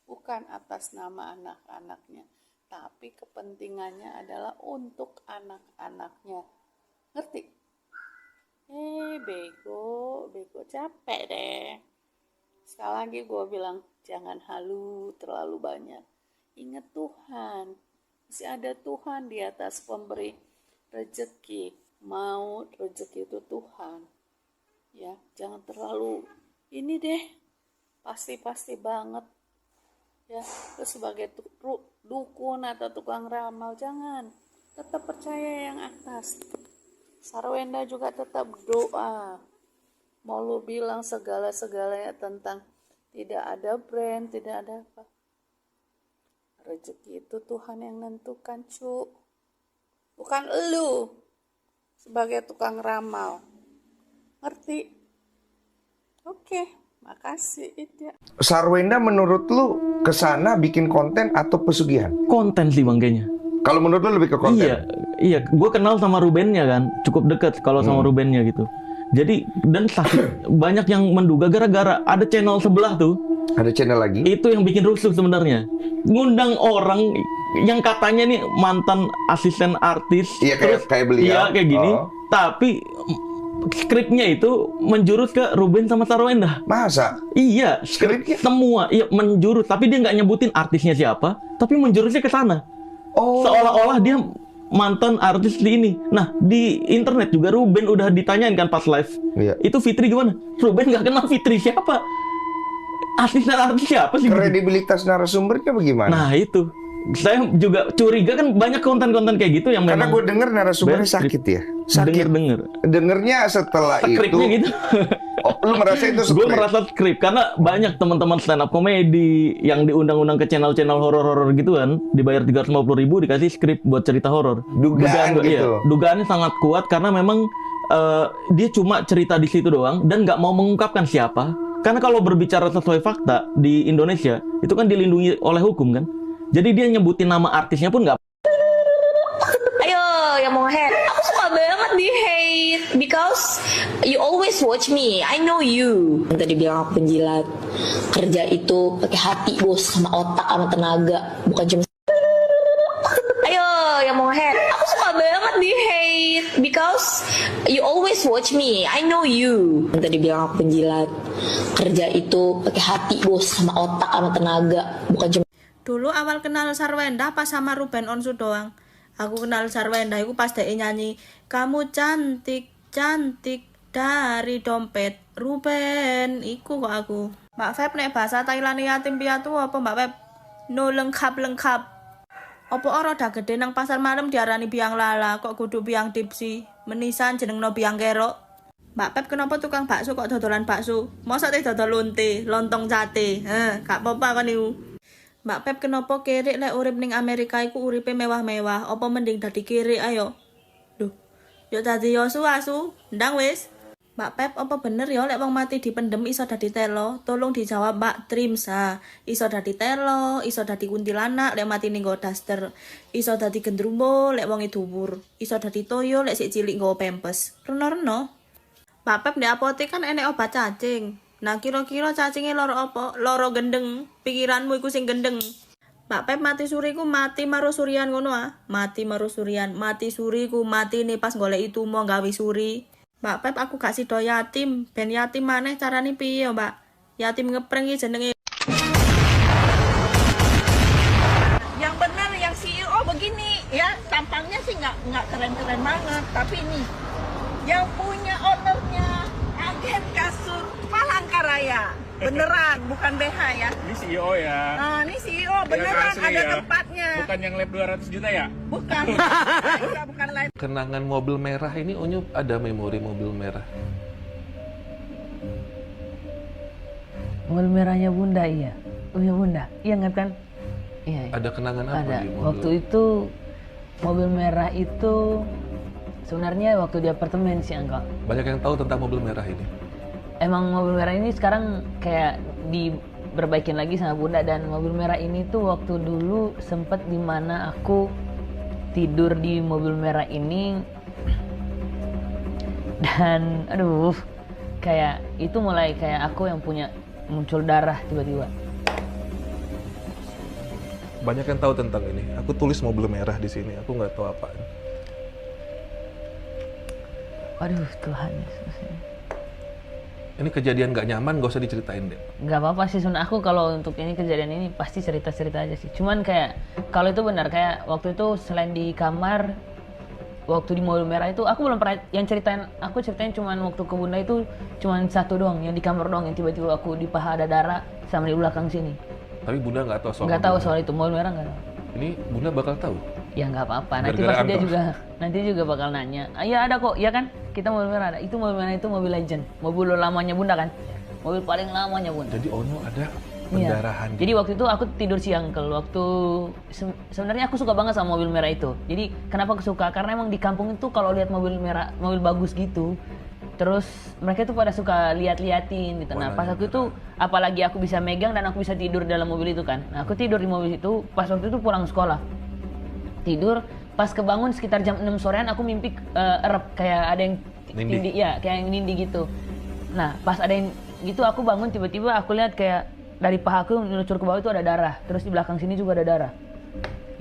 S14: bukan atas nama anak-anaknya, tapi kepentingannya adalah untuk anak-anaknya. Ngerti? Bego, capek deh. Sekali lagi gue bilang, jangan halu terlalu banyak. Ingat Tuhan, masih ada Tuhan di atas pemberi rezeki. Mau rezeki itu Tuhan. Ya, jangan terlalu ini deh, pasti banget. Ya, terus sebagai dukun atau tukang ramal, jangan. Tetap percaya yang atas. Sarwenda juga tetap doa. Mau lu bilang segala-segalanya tentang tidak ada brand, tidak ada apa. Rezeki itu Tuhan yang nentukan, cu. Bukan elu sebagai tukang ramal. Ngerti? Oke, makasih Ida.
S4: Sarwenda menurut lu kesana bikin konten atau pesugihan?
S12: Konten sih bang kayaknya.
S4: Kalau menurut lu lebih ke konten?
S12: Iya. Gue kenal sama Rubennya kan, cukup dekat kalau sama Rubennya gitu. Jadi dan banyak yang menduga gara-gara ada channel sebelah tuh.
S4: Ada channel lagi?
S12: Itu yang bikin rusuh sebenarnya. Ngundang orang yang katanya nih mantan asisten artis.
S4: Iya kayak beliau.
S12: Iya kayak gini. Tapi skripnya itu menjurus ke Ruben sama Sarwenda.
S4: Masa?
S12: Iya, skripnya semua iya menjurus, tapi dia nggak nyebutin artisnya siapa, tapi menjurusnya ke sana. Seolah-olah dia mantan artis di ini. Nah, di internet juga Ruben udah ditanyain kan pas live.
S4: Iya.
S12: Itu Fitri gimana? Ruben nggak kenal Fitri siapa? Artis siapa sih?
S4: Kredibilitas narasumbernya bagaimana?
S12: Nah, itu. Saya juga curiga kan banyak konten-konten kayak gitu yang
S4: karena
S12: memang
S4: gue denger narasumbernya sakit ya. Sakit.
S12: Dengernya
S4: setelah
S12: skripnya
S4: itu.
S12: gitu.
S4: Lu merasa itu
S12: Gue merasa skrip karena banyak teman-teman stand up komedi yang diundang-undang ke channel-channel horor-horor gitu kan, dibayar 350.000 dikasih skrip buat cerita horor.
S4: Dugaan gitu.
S12: Dugaannya sangat kuat karena memang dia cuma cerita di situ doang dan nggak mau mengungkapkan siapa. Karena kalau berbicara sesuai fakta di Indonesia itu kan dilindungi oleh hukum kan. Jadi dia nyebutin nama artisnya pun nggak.
S15: Ayo, yang mau hate. Aku suka banget di hate because you always watch me. I know you. Tadi bilang aku penjilat. Kerja itu pakai hati bos, sama otak, sama tenaga, bukan cuma. Ayo, yang mau hate. Aku suka banget di hate because you always watch me. I know you. Tadi bilang aku penjilat. Kerja itu pakai hati bos, sama otak, sama tenaga, bukan cuma.
S16: Dulu awal kenal Sarwenda pas sama Ruben Onsu doang. Aku kenal Sarwenda itu pas dia nyanyi kamu cantik cantik dari dompet Ruben iku kok aku. Mbak Feb nek bahasa Thailand yatim piatu apa Mbak Feb? No lengkap. Apa ora dah gede nang pasar malam diarani biang lala kok kudu biang dipsi. Menisan jenengno biang kerok. Mbak Pep kenapa tukang bakso kok dodolan bakso? Masa teh dodol lonte, lontong sate. Gak apa-apa kan niku. Mbak Pep kenapa kiri lek urip ning Amerika iku uripe mewah-mewah, apa mending dadi kiri ayo. Duh. Yo dadi yo asu, ndang wis. Mbak Pep apa bener ya lek wong mati dipendem iso dadi telo? Tolong dijawab Mbak Trimsa. Iso dadi telo, iso dadi kuntilanak lek mati ning nggo daster. Iso dadi gendrumbo lek wonge dhuwur. Iso dadi toyo lek sik cilik nggo pempes. Reno-reno. Mbak Pep nek apotek kan enek obat cacing. Nah kira-kira cacingnya loro apa? Loro gendeng. Pikiranmu iku sing gendeng. Mbak Pep mati suri ku mati maru surian ngono ah. Mati maru surian. Mati suri ku mati nih pas golek itu mau gawe suri. Mbak Pep aku gak sido yatim. Ben yatim maneh carane piye Mbak? Yatim ngeprank iki jenenge.
S17: Yang benar yang CEO begini ya, tampangnya sih nggak keren-keren banget, tapi ini yang punya ownernya agen kasur Palangkaraya. Beneran, bukan BH ya.
S18: Ini CEO ya.
S17: Nah, ini CEO beneran ada
S18: ya.
S17: tempatnya.
S18: Bukan yang lab 200 juta ya?
S17: Bukan. Bukan lain.
S19: Kenangan mobil merah ini Unyu ada memori mobil merah.
S20: Mobil merahnya Bunda iya. Punya Bunda. Iya ingat kan? Iya.
S19: Ada kenangan apa
S20: ada.
S19: di mobil?
S20: Waktu itu mobil merah itu sebenarnya waktu di apartemen sih Angka.
S19: Banyak yang tahu tentang mobil merah ini.
S20: Emang mobil merah ini sekarang kayak diperbaikin lagi sama Bunda, dan mobil merah ini tuh waktu dulu sempet dimana aku tidur di mobil merah ini dan aduh kayak itu mulai kayak aku yang punya muncul darah tiba-tiba.
S19: Banyak yang tahu tentang ini. Aku tulis mobil merah di sini. Aku nggak tahu apaan.
S20: Aduh Tuhan Yesus.
S19: Ini kejadian nggak nyaman, gak usah diceritain deh.
S20: Nggak apa-apa sih, Sun. Aku kalau untuk ini kejadian ini pasti cerita-cerita aja sih. Cuman kayak kalau itu benar, kayak waktu itu selain di kamar, waktu di mobil merah itu aku belum pernah yang ceritain. Aku ceritain cuman waktu ke Bunda itu cuman satu doang, yang di kamar doang, yang tiba-tiba aku di paha ada darah sama di belakang sini.
S19: Tapi Bunda nggak tahu soal.
S20: Nggak tahu soal itu, mobil merah nggak tahu.
S19: Ini Bunda bakal tahu.
S20: Ya nggak apa-apa. Nanti
S19: Gara-gara
S20: pasti dia
S19: Anto.
S20: juga nanti juga bakal nanya. Ah, iya ada kok, ya kan? Kita mobil merah ada. Itu mobil merah itu mobil legend. Mobil lamanya Bunda kan? Mobil paling lamanya Bunda.
S19: Jadi Ono ada
S20: Iya.
S19: pendarahan.
S20: Jadi waktu itu aku tidur siang waktu sebenarnya aku suka banget sama mobil merah itu. Jadi kenapa aku suka? Karena emang di kampung itu kalau lihat mobil merah, mobil bagus gitu, terus mereka tuh pada suka lihat-liatin gitu. Nah pas aku itu apalagi aku bisa megang dan aku bisa tidur dalam mobil itu kan. Nah aku tidur di mobil itu pas waktu itu pulang sekolah. Tidur pas kebangun sekitar jam 6 sorean aku mimpi erep kayak ada yang
S19: Nindih.
S20: tindih ya, kayak yang nindih gitu. Nah pas ada yang gitu aku bangun tiba-tiba aku lihat kayak dari paha aku meluncur ke bawah itu ada darah, terus di belakang sini juga ada darah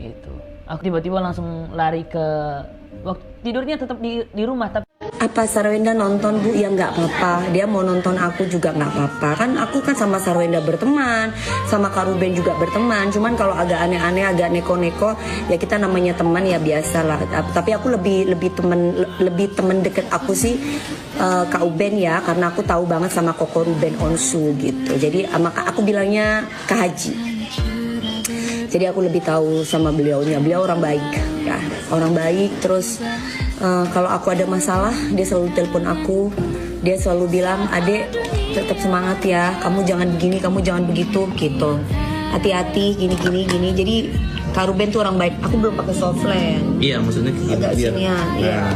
S20: gitu. Aku tiba-tiba langsung lari ke waktu tidurnya tetap di rumah tapi
S21: Apa Sarwenda nonton Bu? Ya nggak apa-apa. Dia mau nonton aku juga nggak apa-apa. Kan aku kan sama Sarwenda berteman, sama Kak Ruben juga berteman. Cuman kalau agak aneh-aneh, agak neko-neko, ya kita namanya teman ya biasa lah. Tapi aku lebih temen deket aku sih Kak Ruben ya, karena aku tahu banget sama Koko Ruben Onsu gitu. Jadi maka aku bilangnya Kak Haji. Jadi aku lebih tahu sama beliaunya. Beliau orang baik ya, orang baik. Terus kalau aku ada masalah, dia selalu telepon aku. Dia selalu bilang, "Adek, tetap semangat ya. Kamu jangan begini, kamu jangan begitu." Gitu. Hati-hati, gini. Jadi Kak Ruben tuh orang baik. Aku belum pakai softland.
S22: Iya, maksudnya
S21: Agak sinian. Iya.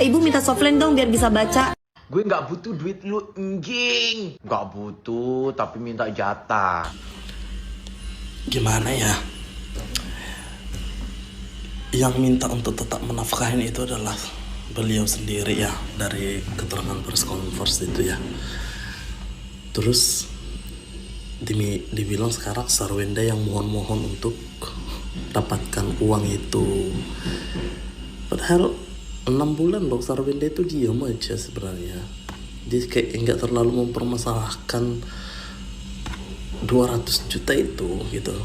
S21: Ibu minta softland dong biar bisa baca.
S23: Gue nggak butuh duit lu, anjing. Nggak butuh, tapi minta jatah.
S24: Gimana ya? Yang minta untuk tetap menafkahin itu adalah beliau sendiri ya, dari keterangan press conference itu ya. Terus dibilang sekarang Sarwenda yang mohon-mohon untuk dapatkan uang itu. Padahal 6 bulan loh Sarwenda itu diam aja sebenarnya. Dia kayak nggak terlalu mempermasalahkan 200 juta itu gitu.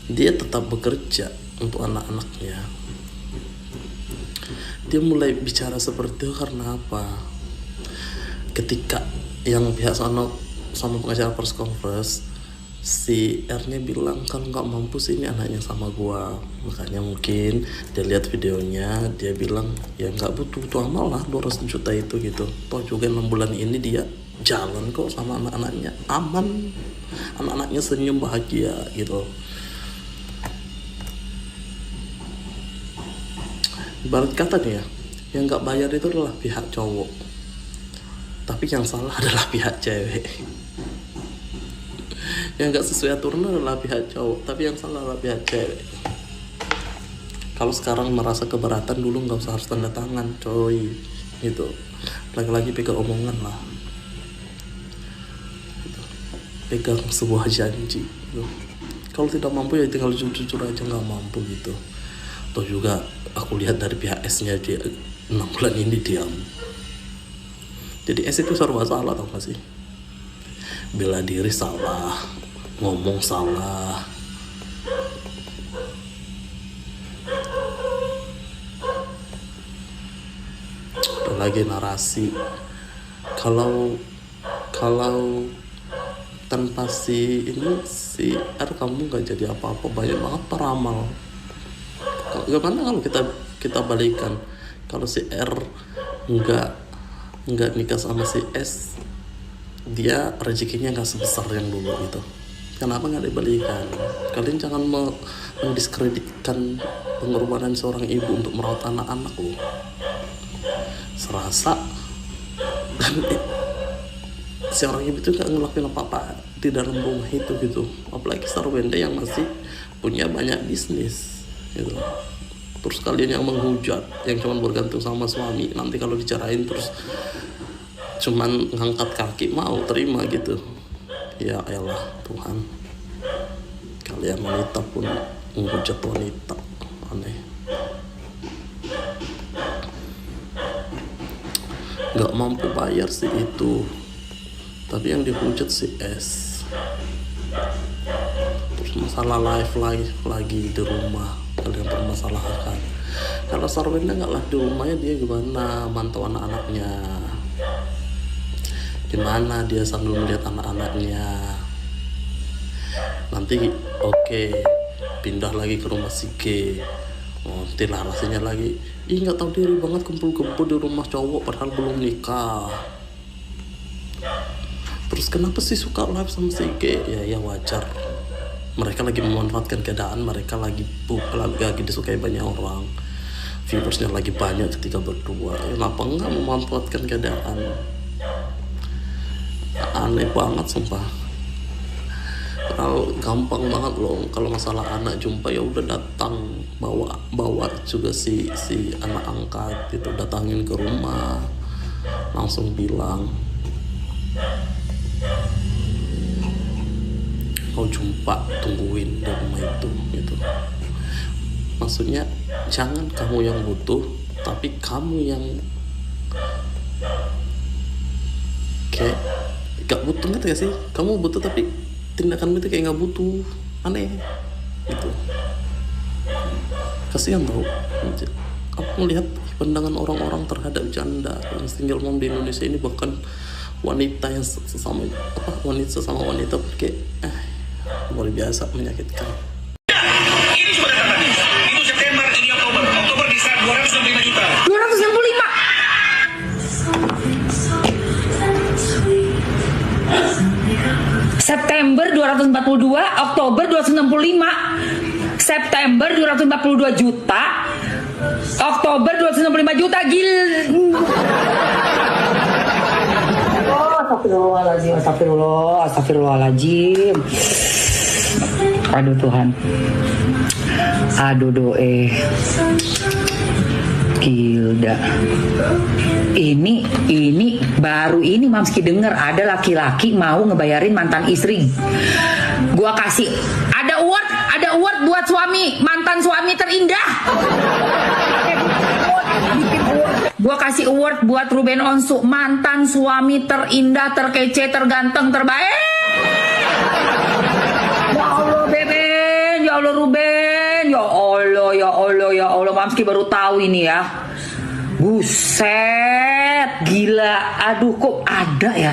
S24: Dia tetap bekerja untuk anak-anaknya. Dia mulai bicara seperti itu karena apa? Ketika yang pihak sana sama pengacara press conference, si R-nya bilang kan nggak mampu sih ini anaknya sama gua. Makanya mungkin dia lihat videonya, dia bilang ya nggak butuh amal lah 200 juta itu gitu. Toh juga 6 bulan ini dia jalan kok sama anak-anaknya, aman, anak-anaknya senyum bahagia gitu. Ibarat kata nih ya, yang nggak bayar itu adalah pihak cowok, tapi yang salah adalah pihak cewek. Yang nggak sesuai aturan adalah pihak cowok, tapi yang salah adalah pihak cewek. Kalau sekarang merasa keberatan, dulu nggak usah harus tanda tangan, coy, gitu. Lagi-lagi pegang omongan lah, gitu. Pegang sebuah janji. Gitu. Kalau tidak mampu ya tinggal jujur aja nggak mampu gitu. Toh juga aku lihat dari pihak S-nya dia 6 bulan ini diam. Jadi S itu serba salah tau gak sih? Bela diri salah, ngomong salah. Ada lagi narasi. Kalau tanpa si R kamu gak jadi apa-apa, banyak banget peramal. Gimana kalau kita balikan, kalau si R nggak nikah sama si S, dia rezekinya nggak sebesar yang dulu gitu. Kenapa nggak dibalikan? Kalian jangan mendiskreditkan pengorbanan seorang ibu untuk merawat anak-anak loh. Serasa dan seorang ibu itu nggak ngelakuin apa-apa di dalam rumah itu gitu. Apalagi Sarwenda yang masih punya banyak bisnis gitu. Terus kalian yang menghujat, yang cuma bergantung sama suami, nanti kalau dicarain terus cuman ngangkat kaki mau terima gitu. Ya elah Tuhan, kalian wanita pun menghujat wanita, aneh. Gak mampu bayar sih itu, tapi yang dihujat si S. Terus masalah live lagi di rumah kalian permasalahkan. Kalau Sarwenda nggak lah di rumahnya, dia gimana mantau anak-anaknya, gimana dia sambil melihat anak-anaknya. Nanti oke, pindah lagi ke rumah si G. Deklarasinya lagi, ih nggak tahu diri banget kumpul-kumpul di rumah cowok padahal belum nikah. Terus kenapa sih suka live sama si G? Ya wajar, mereka lagi memanfaatkan keadaan, mereka lagi disukai banyak orang, viewersnya lagi banyak ketika berdua. Kenapa nggak memanfaatkan keadaan? Aneh banget sumpah. Kalau gampang banget loh kalau masalah anak jumpa, ya udah datang, bawa juga si anak angkat itu, datangin ke rumah, langsung bilang mau jumpa, tungguin di rumah itu gitu. Maksudnya jangan kamu yang butuh, tapi kamu yang kayak gak butuh, ngerti gak sih? Kamu butuh tapi tindakanmu itu kayak nggak butuh, aneh gitu. Kasihan tau. Aku melihat pandangan orang-orang terhadap janda yang single mom di Indonesia ini, bahkan wanita yang sesama wanita kayak luar biasa menyakitkan.
S1: Ini sudah data. Itu September, ini Oktober. Oktober bisa 265 juta.
S2: 265. September 242, Oktober 265, September 242 juta, Oktober 265 juta, Astagfirullahaladzim. Aduh Tuhan. Aduh doe. Gilda. Ini baru ini Mamski denger ada laki-laki mau ngebayarin mantan istri. Gua kasih ada award buat mantan suami terindah. Gua kasih award buat Ruben Onsu, mantan suami terindah, terkece, terganteng, terbaik. Ya Allah Beben, ya Allah Ruben, ya Allah Mamski baru tahu ini ya. Buset, gila. Aduh, kok ada ya?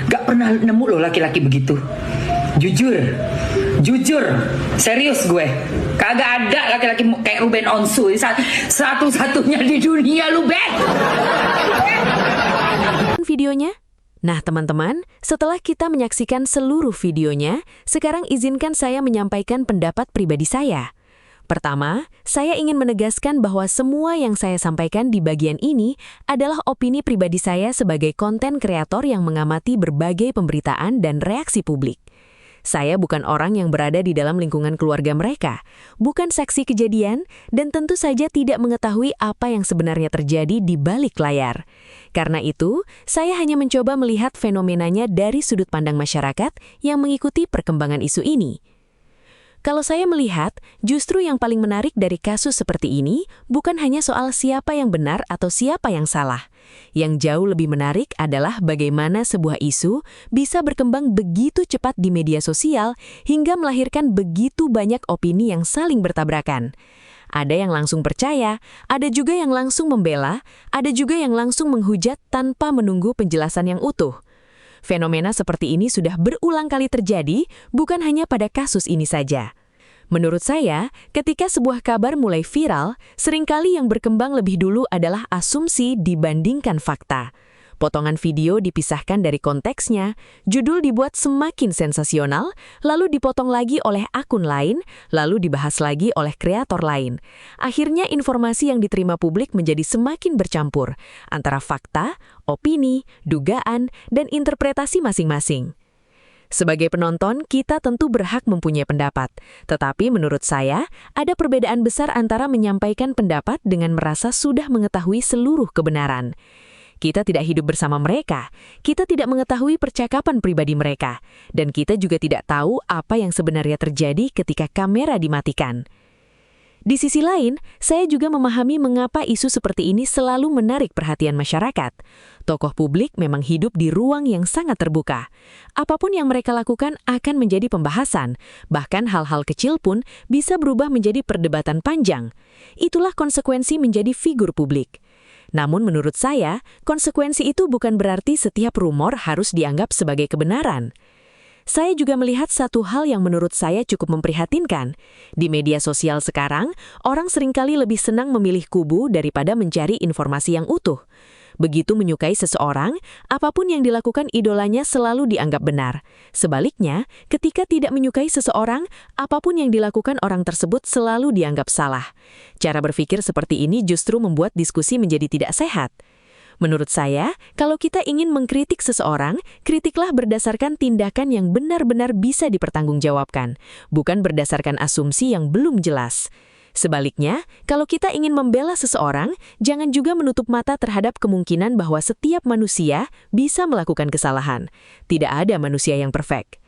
S2: Gak pernah nemu loh laki-laki begitu. Jujur, serius gue. Kagak ada laki-laki kayak Ruben Onsu. Satu-satunya di dunia lu, Ben.
S3: Videonya? Nah, teman-teman, setelah kita menyaksikan seluruh videonya, sekarang izinkan saya menyampaikan pendapat pribadi saya. Pertama, saya ingin menegaskan bahwa semua yang saya sampaikan di bagian ini adalah opini pribadi saya sebagai konten kreator yang mengamati berbagai pemberitaan dan reaksi publik. Saya bukan orang yang berada di dalam lingkungan keluarga mereka, bukan saksi kejadian, dan tentu saja tidak mengetahui apa yang sebenarnya terjadi di balik layar. Karena itu, saya hanya mencoba melihat fenomenanya dari sudut pandang masyarakat yang mengikuti perkembangan isu ini. Kalau saya melihat, justru yang paling menarik dari kasus seperti ini bukan hanya soal siapa yang benar atau siapa yang salah. Yang jauh lebih menarik adalah bagaimana sebuah isu bisa berkembang begitu cepat di media sosial hingga melahirkan begitu banyak opini yang saling bertabrakan. Ada yang langsung percaya, ada juga yang langsung membela, ada juga yang langsung menghujat tanpa menunggu penjelasan yang utuh. Fenomena seperti ini sudah berulang kali terjadi, bukan hanya pada kasus ini saja. Menurut saya, ketika sebuah kabar mulai viral, seringkali yang berkembang lebih dulu adalah asumsi dibandingkan fakta. Potongan video dipisahkan dari konteksnya, judul dibuat semakin sensasional, lalu dipotong lagi oleh akun lain, lalu dibahas lagi oleh kreator lain. Akhirnya informasi yang diterima publik menjadi semakin bercampur antara fakta, opini, dugaan, dan interpretasi masing-masing. Sebagai penonton, kita tentu berhak mempunyai pendapat. Tetapi menurut saya, ada perbedaan besar antara menyampaikan pendapat dengan merasa sudah mengetahui seluruh kebenaran. Kita tidak hidup bersama mereka, kita tidak mengetahui percakapan pribadi mereka, dan kita juga tidak tahu apa yang sebenarnya terjadi ketika kamera dimatikan. Di sisi lain, saya juga memahami mengapa isu seperti ini selalu menarik perhatian masyarakat. Tokoh publik memang hidup di ruang yang sangat terbuka. Apapun yang mereka lakukan akan menjadi pembahasan, bahkan hal-hal kecil pun bisa berubah menjadi perdebatan panjang. Itulah konsekuensi menjadi figur publik. Namun menurut saya, konsekuensi itu bukan berarti setiap rumor harus dianggap sebagai kebenaran. Saya juga melihat satu hal yang menurut saya cukup memprihatinkan. Di media sosial sekarang, orang seringkali lebih senang memilih kubu daripada mencari informasi yang utuh. Begitu menyukai seseorang, apapun yang dilakukan idolanya selalu dianggap benar. Sebaliknya, ketika tidak menyukai seseorang, apapun yang dilakukan orang tersebut selalu dianggap salah. Cara berpikir seperti ini justru membuat diskusi menjadi tidak sehat. Menurut saya, kalau kita ingin mengkritik seseorang, kritiklah berdasarkan tindakan yang benar-benar bisa dipertanggungjawabkan, bukan berdasarkan asumsi yang belum jelas. Sebaliknya, kalau kita ingin membela seseorang, jangan juga menutup mata terhadap kemungkinan bahwa setiap manusia bisa melakukan kesalahan. Tidak ada manusia yang perfect.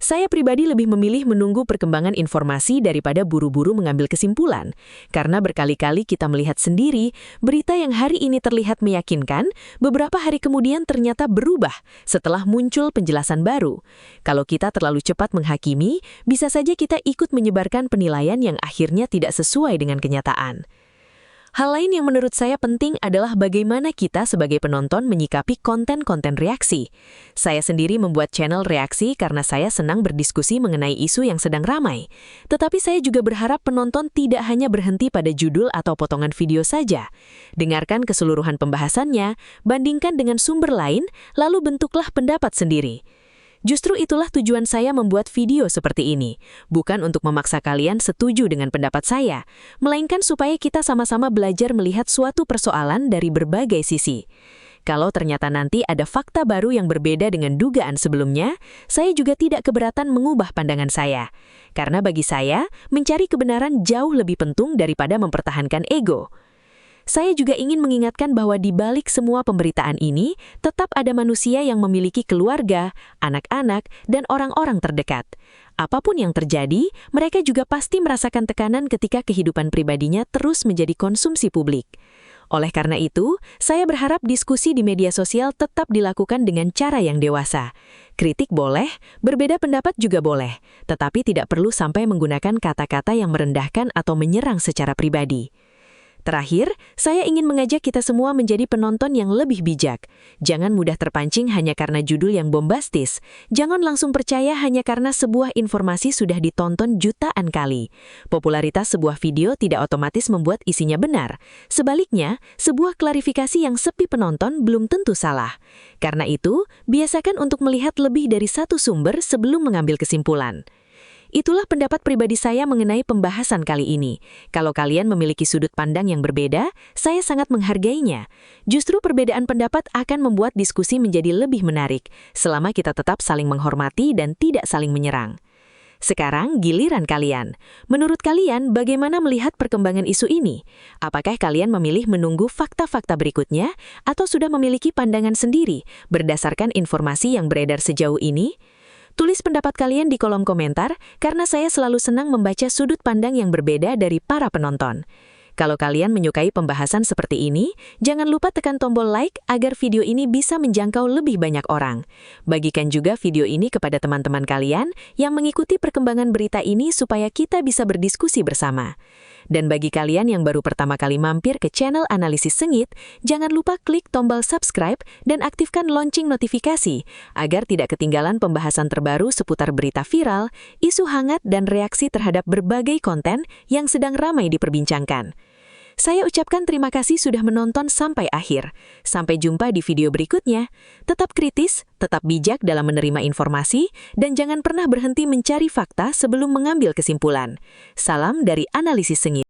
S3: Saya pribadi lebih memilih menunggu perkembangan informasi daripada buru-buru mengambil kesimpulan, karena berkali-kali kita melihat sendiri berita yang hari ini terlihat meyakinkan, beberapa hari kemudian ternyata berubah setelah muncul penjelasan baru. Kalau kita terlalu cepat menghakimi, bisa saja kita ikut menyebarkan penilaian yang akhirnya tidak sesuai dengan kenyataan. Hal lain yang menurut saya penting adalah bagaimana kita sebagai penonton menyikapi konten-konten reaksi. Saya sendiri membuat channel reaksi karena saya senang berdiskusi mengenai isu yang sedang ramai. Tetapi saya juga berharap penonton tidak hanya berhenti pada judul atau potongan video saja. Dengarkan keseluruhan pembahasannya, bandingkan dengan sumber lain, lalu bentuklah pendapat sendiri. Justru itulah tujuan saya membuat video seperti ini, bukan untuk memaksa kalian setuju dengan pendapat saya, melainkan supaya kita sama-sama belajar melihat suatu persoalan dari berbagai sisi. Kalau ternyata nanti ada fakta baru yang berbeda dengan dugaan sebelumnya, saya juga tidak keberatan mengubah pandangan saya. Karena bagi saya, mencari kebenaran jauh lebih penting daripada mempertahankan ego. Saya juga ingin mengingatkan bahwa di balik semua pemberitaan ini, tetap ada manusia yang memiliki keluarga, anak-anak, dan orang-orang terdekat. Apapun yang terjadi, mereka juga pasti merasakan tekanan ketika kehidupan pribadinya terus menjadi konsumsi publik. Oleh karena itu, saya berharap diskusi di media sosial tetap dilakukan dengan cara yang dewasa. Kritik boleh, berbeda pendapat juga boleh, tetapi tidak perlu sampai menggunakan kata-kata yang merendahkan atau menyerang secara pribadi. Terakhir, saya ingin mengajak kita semua menjadi penonton yang lebih bijak. Jangan mudah terpancing hanya karena judul yang bombastis. Jangan langsung percaya hanya karena sebuah informasi sudah ditonton jutaan kali. Popularitas sebuah video tidak otomatis membuat isinya benar. Sebaliknya, sebuah klarifikasi yang sepi penonton belum tentu salah. Karena itu, biasakan untuk melihat lebih dari satu sumber sebelum mengambil kesimpulan. Itulah pendapat pribadi saya mengenai pembahasan kali ini. Kalau kalian memiliki sudut pandang yang berbeda, saya sangat menghargainya. Justru perbedaan pendapat akan membuat diskusi menjadi lebih menarik, selama kita tetap saling menghormati dan tidak saling menyerang. Sekarang giliran kalian. Menurut kalian, bagaimana melihat perkembangan isu ini? Apakah kalian memilih menunggu fakta-fakta berikutnya, atau sudah memiliki pandangan sendiri berdasarkan informasi yang beredar sejauh ini? Tulis pendapat kalian di kolom komentar, karena saya selalu senang membaca sudut pandang yang berbeda dari para penonton. Kalau kalian menyukai pembahasan seperti ini, jangan lupa tekan tombol like agar video ini bisa menjangkau lebih banyak orang. Bagikan juga video ini kepada teman-teman kalian yang mengikuti perkembangan berita ini supaya kita bisa berdiskusi bersama. Dan bagi kalian yang baru pertama kali mampir ke channel Analisis Sengit, jangan lupa klik tombol subscribe dan aktifkan lonceng notifikasi agar tidak ketinggalan pembahasan terbaru seputar berita viral, isu hangat, dan reaksi terhadap berbagai konten yang sedang ramai diperbincangkan. Saya ucapkan terima kasih sudah menonton sampai akhir. Sampai jumpa di video berikutnya. Tetap kritis, tetap bijak dalam menerima informasi, dan jangan pernah berhenti mencari fakta sebelum mengambil kesimpulan. Salam dari Analisis Sengit.